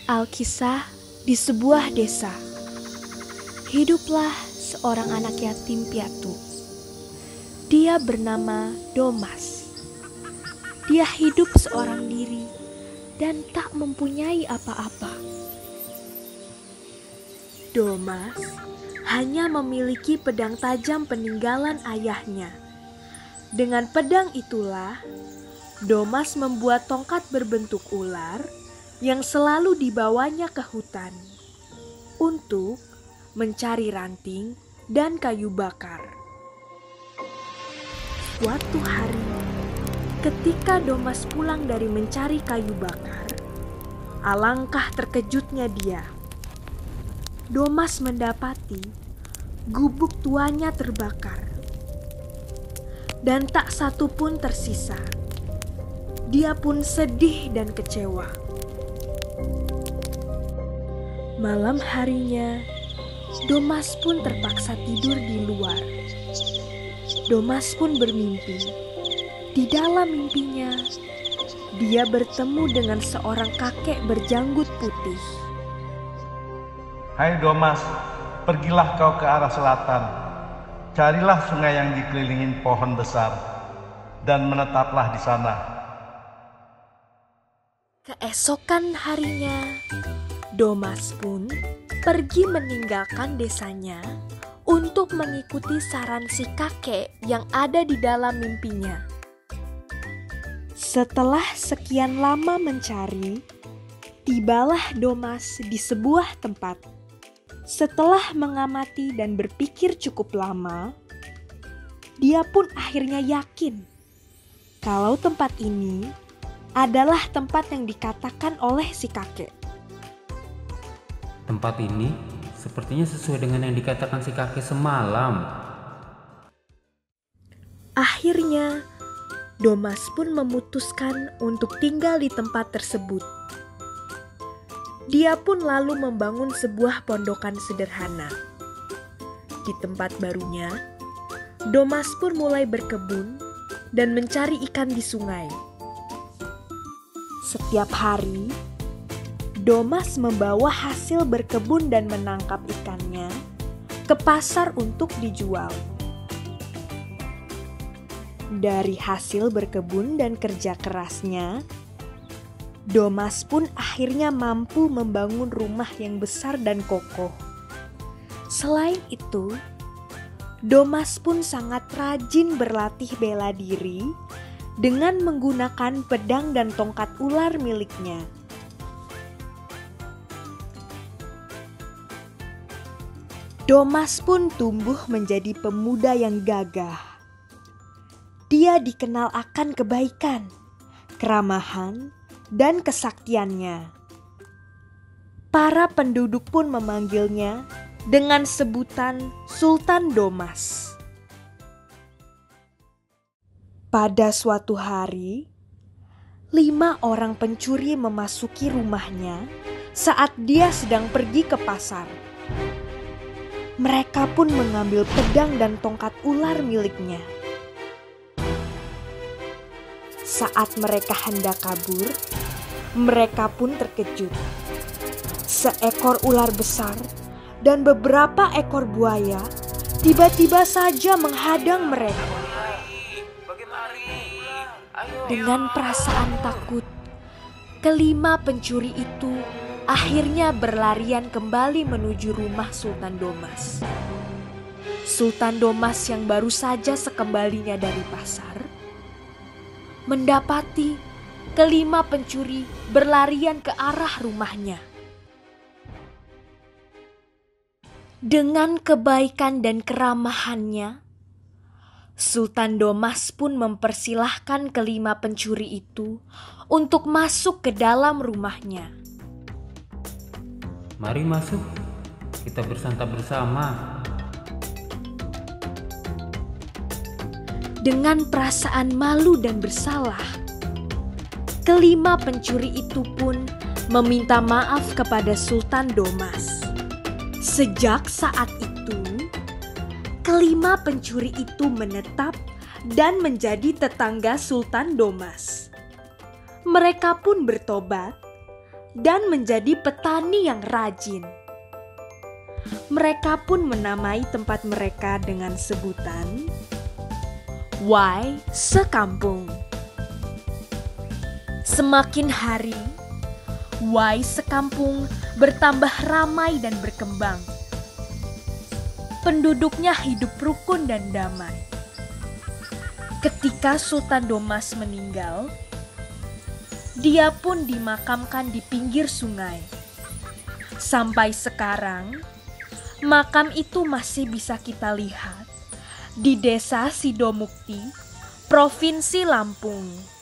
Alkisah di sebuah desa. Hiduplah seorang anak yatim piatu. Dia bernama Domas. Dia hidup seorang diri dan tak mempunyai apa-apa. Domas hanya memiliki pedang tajam peninggalan ayahnya. Dengan pedang itulah, Domas membuat tongkat berbentuk ular yang selalu dibawanya ke hutan untuk mencari ranting dan kayu bakar. Suatu hari, ketika Domas pulang dari mencari kayu bakar, alangkah terkejutnya dia. Domas mendapati gubuk tuanya terbakar dan tak satu pun tersisa. Dia pun sedih dan kecewa. Malam harinya, Domas pun terpaksa tidur di luar. Domas pun bermimpi. Di dalam mimpinya, dia bertemu dengan seorang kakek berjanggut putih. Hai Domas, pergilah kau ke arah selatan. Carilah sungai yang dikelilingin pohon besar dan menetaplah di sana. Keesokan harinya, Domas pun pergi meninggalkan desanya untuk mengikuti saran si kakek yang ada di dalam mimpinya. Setelah sekian lama mencari, tibalah Domas di sebuah tempat. Setelah mengamati dan berpikir cukup lama, dia pun akhirnya yakin kalau tempat ini adalah tempat yang dikatakan oleh si kakek. Tempat ini sepertinya sesuai dengan yang dikatakan si kakek semalam. Akhirnya, Domas pun memutuskan untuk tinggal di tempat tersebut. Dia pun lalu membangun sebuah pondokan sederhana. Di tempat barunya, Domas pun mulai berkebun dan mencari ikan di sungai. Setiap hari, Domas membawa hasil berkebun dan menangkap ikannya ke pasar untuk dijual. Dari hasil berkebun dan kerja kerasnya, Domas pun akhirnya mampu membangun rumah yang besar dan kokoh. Selain itu, Domas pun sangat rajin berlatih bela diri dengan menggunakan pedang dan tongkat ular miliknya. Domas pun tumbuh menjadi pemuda yang gagah. Dia dikenal akan kebaikan, keramahan, dan kesaktiannya. Para penduduk pun memanggilnya dengan sebutan Sultan Domas. Pada suatu hari, 5 orang pencuri memasuki rumahnya saat dia sedang pergi ke pasar. Mereka pun mengambil pedang dan tongkat ular miliknya. Saat mereka hendak kabur, mereka pun terkejut. Seekor ular besar dan beberapa ekor buaya tiba-tiba saja menghadang mereka. Dengan perasaan takut, kelima pencuri itu akhirnya berlarian kembali menuju rumah Sultan Domas. Sultan Domas yang baru saja sekembalinya dari pasar mendapati kelima pencuri berlarian ke arah rumahnya. Dengan kebaikan dan keramahannya, Sultan Domas pun mempersilahkan kelima pencuri itu untuk masuk ke dalam rumahnya. Mari masuk, kita bersantap bersama. Dengan perasaan malu dan bersalah, kelima pencuri itu pun meminta maaf kepada Sultan Domas. Sejak saat itu, kelima pencuri itu menetap dan menjadi tetangga Sultan Domas. Mereka pun bertobat dan menjadi petani yang rajin. Mereka pun menamai tempat mereka dengan sebutan Y Sekampung. Semakin hari, Y Sekampung bertambah ramai dan berkembang. Penduduknya hidup rukun dan damai. Ketika Sultan Domas meninggal, dia pun dimakamkan di pinggir sungai. Sampai sekarang, makam itu masih bisa kita lihat di Desa Sidomukti, Provinsi Lampung.